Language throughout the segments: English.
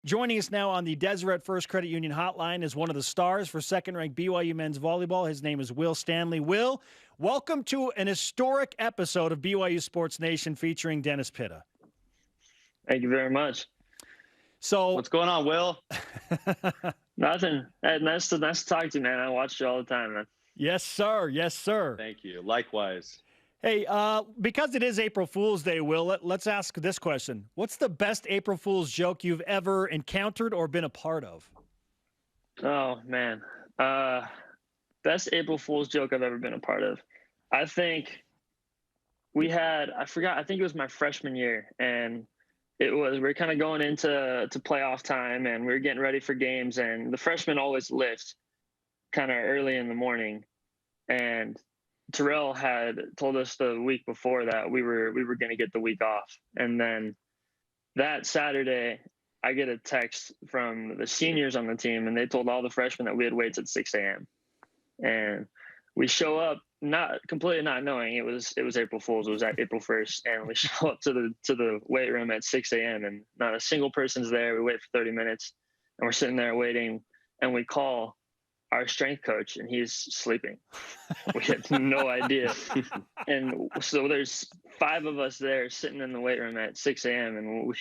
Joining us now on the Deseret First Credit Union hotline is one of the stars for second-ranked BYU men's volleyball. His name is Wil Stanley. Wil, welcome to an historic episode of BYU Sports Nation featuring Dennis Pitta. Thank you very much. So, what's going on, Wil? Nothing. Hey, nice to talk to you, man. I watch you all the time, man. Yes, sir. Yes, sir. Thank you. Likewise. Hey, because it is April Fool's Day, Wil, let's ask this question. What's the best April Fool's joke you've ever encountered or been a part of? Oh, man. Best April Fool's joke I've ever been a part of. I think I think it was my freshman year, and we were kind of going into playoff time, and we were getting ready for games, and the freshmen always lift kind of early in the morning. And Terrell had told us the week before that we were going to get the week off. And then that Saturday, I get a text from the seniors on the team, and they told all the freshmen that we had weights at 6 a.m. And we show up completely not knowing it was April Fool's. It was at April 1st, and we show up to the weight room at 6 a.m. and not a single person's there. We wait for 30 minutes, and we're sitting there waiting, and we call our strength coach, and he's sleeping. We had no idea. And so there's 5 of us there sitting in the weight room at 6 a.m. and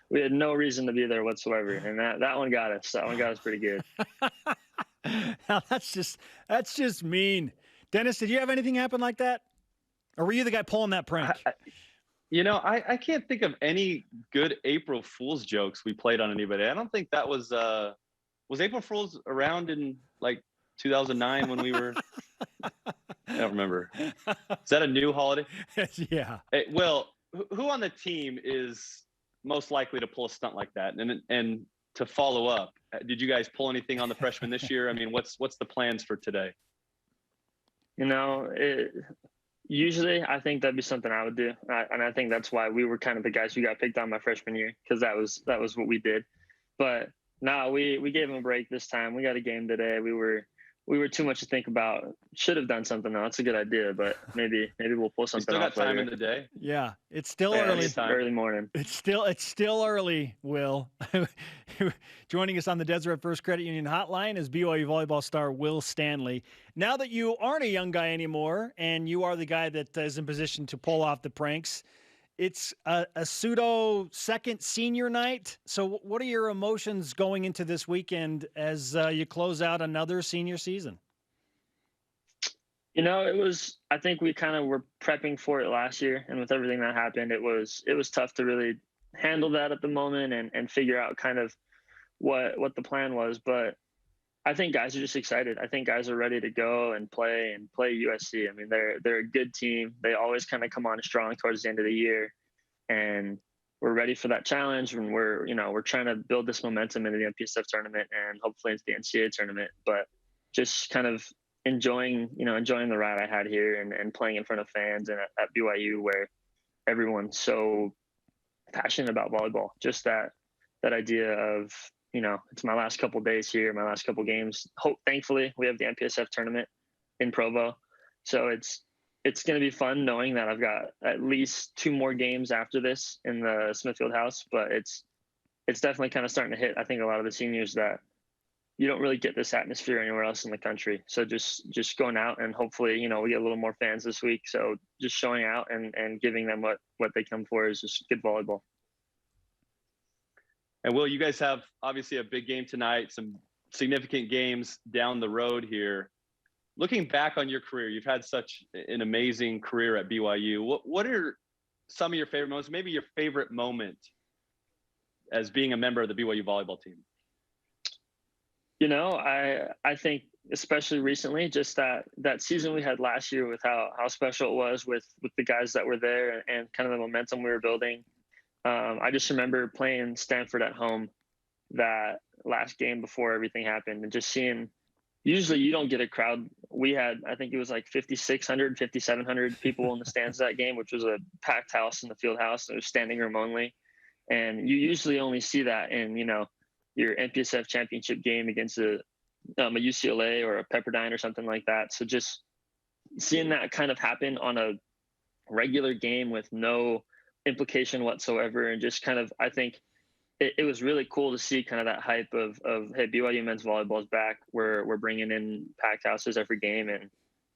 we had no reason to be there whatsoever. And that one got us. That one got us pretty good. Now that's just mean. Dennis, did you have anything happen like that? Or were you the guy pulling that prank? I can't think of any good April Fool's jokes we played on anybody. I don't think that was April Fool's around in like 2009 when we were I don't remember. Is that a new holiday? Yeah. Hey, Wil, who on the team is most likely to pull a stunt like that? And to follow up, did you guys pull anything on the freshmen this year? I mean, what's the plans for today? Usually I think that'd be something I would do. And I think that's why we were kind of the guys who got picked on my freshman year, because that was what we did. But no, we gave them a break this time. We got a game today. We were too much to think about. Should have done something though. That's a good idea, but maybe we'll pull something. Still got time later. in the day. Yeah, it's still early. Early morning. It's still early. Wil, joining us on the Deseret First Credit Union hotline is BYU volleyball star Wil Stanley. Now that you aren't a young guy anymore, and you are the guy that is in position to pull off the pranks, it's a pseudo second senior night. So what are your emotions going into this weekend as you close out another senior season? I think we kind of were prepping for it last year, and with everything that happened, it was tough to really handle that at the moment and figure out kind of what the plan was. But I think guys are just excited. I think guys are ready to go and play USC. I mean, they're a good team. They always kind of come on strong towards the end of the year, and we're ready for that challenge. And we're trying to build this momentum into the MPSF tournament and hopefully into the NCAA tournament. But just kind of enjoying the ride I had here and playing in front of fans and at BYU, where everyone's so passionate about volleyball. Just that idea of, it's my last couple days here, my last couple games. Thankfully, we have the MPSF tournament in Provo. So it's going to be fun knowing that I've got at least 2 more games after this in the Smithfield House. But it's definitely kind of starting to hit, I think, a lot of the seniors that you don't really get this atmosphere anywhere else in the country. So just going out and hopefully, we get a little more fans this week. So just showing out and giving them what they come for is just good volleyball. And Wil, you guys have obviously a big game tonight, some significant games down the road here. Looking back on your career, you've had such an amazing career at BYU. What are some of your favorite moments, maybe your favorite moment as being a member of the BYU volleyball team? I think especially recently, just that season we had last year with how special it was with the guys that were there and kind of the momentum we were building. I just remember playing Stanford at home that last game before everything happened, and just seeing, usually you don't get a crowd. We had, I think it was like 5,600, 5,700 people in the stands that game, which was a packed house in the field house. It was standing room only. And you usually only see that in, your MPSF championship game against a UCLA or a Pepperdine or something like that. So just seeing that kind of happen on a regular game with no implication whatsoever, and just kind of, I think, it was really cool to see kind of that hype of hey, BYU men's volleyball is back. We're bringing in packed houses every game,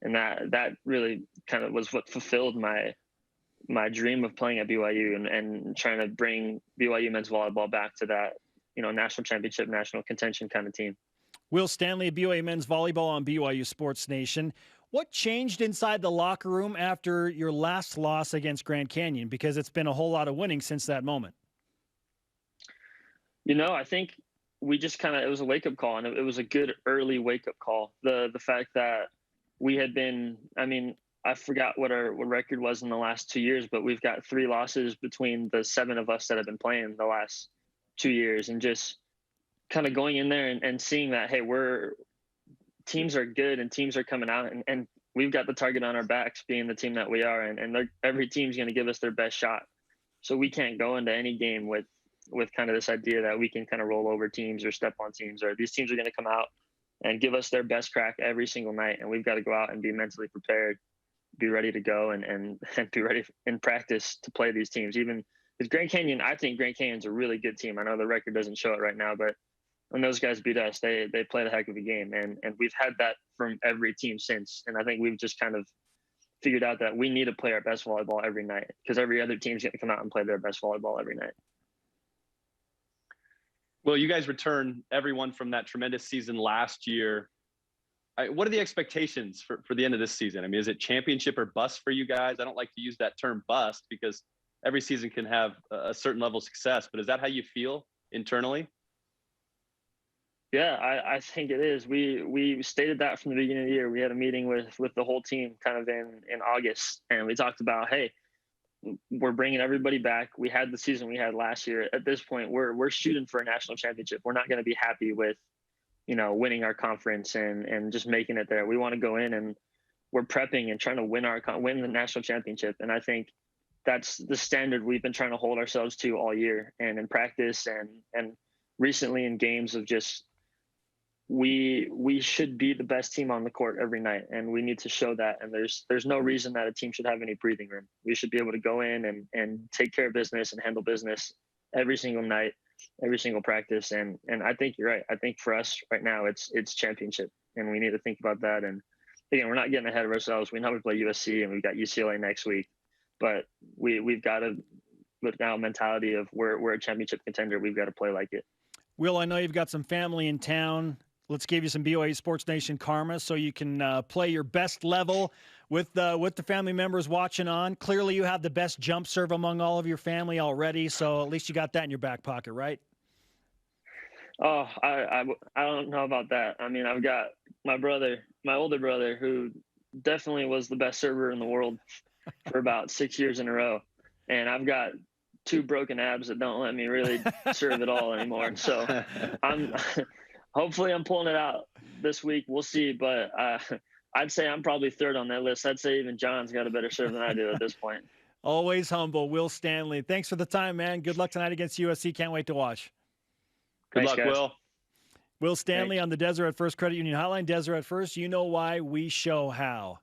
and that really kind of was what fulfilled my dream of playing at BYU and trying to bring BYU men's volleyball back to that, national championship, national contention kind of team. Wil Stanley, BYU men's volleyball on BYU Sports Nation. What changed inside the locker room after your last loss against Grand Canyon? Because it's been a whole lot of winning since that moment. I think we just it was a wake-up call, and it was a good early wake-up call. The fact that we had been, I forgot what our record was in the last 2 years, but we've got 3 losses between the 7 of us that have been playing the last 2 years, and just kind of going in there and seeing that, hey, teams are good and teams are coming out, and we've got the target on our backs being the team that we are, and every team's going to give us their best shot. So we can't go into any game with kind of this idea that we can kind of roll over teams or step on teams, or these teams are going to come out and give us their best crack every single night. And we've got to go out and be mentally prepared, be ready to go, and be ready in practice to play these teams. Even with Grand Canyon, I think Grand Canyon's a really good team. I know the record doesn't show it right now, but when those guys beat us, they played a heck of a game. And we've had that from every team since. And I think we've just kind of figured out that we need to play our best volleyball every night, because every other team's going to come out and play their best volleyball every night. Well, you guys returned everyone from that tremendous season last year. What are the expectations for the end of this season? Is it championship or bust for you guys? I don't like to use that term bust, because every season can have a certain level of success, but is that how you feel internally? Yeah, I think it is. We stated that from the beginning of the year. We had a meeting with the whole team kind of in August, and we talked about, hey, we're bringing everybody back. We had the season we had last year. At this point, we're shooting for a national championship. We're not going to be happy with, winning our conference and just making it there. We want to go in, and we're prepping and trying to win the national championship. And I think that's the standard we've been trying to hold ourselves to all year, and in practice and recently in games of just, we should be the best team on the court every night, and we need to show that. And there's no reason that a team should have any breathing room. We should be able to go in and take care of business and handle business every single night, every single practice. And I think you're right. I think for us right now, it's championship, and we need to think about that. And again, we're not getting ahead of ourselves. We know we play USC and we've got UCLA next week, but we've got to, with now mentality of we're a championship contender, we've got to play like it. Wil, I know you've got some family in town. Let's give you some BYU Sports Nation karma so you can play your best level with the family members watching on. Clearly, you have the best jump serve among all of your family already, so at least you got that in your back pocket, right? Oh, I don't know about that. I've got my older brother, who definitely was the best server in the world for about 6 years in a row, and I've got 2 broken abs that don't let me really serve at all anymore. So hopefully I'm pulling it out this week. We'll see, but I'd say I'm probably 3rd on that list. I'd say even John's got a better serve than I do at this point. Always humble, Wil Stanley. Thanks for the time, man. Good luck tonight against USC. Can't wait to watch. Good Thanks, luck, guys. Wil. Wil Stanley Thanks. on the Deseret First Credit Union Hotline. Deseret First, you know why, we show how.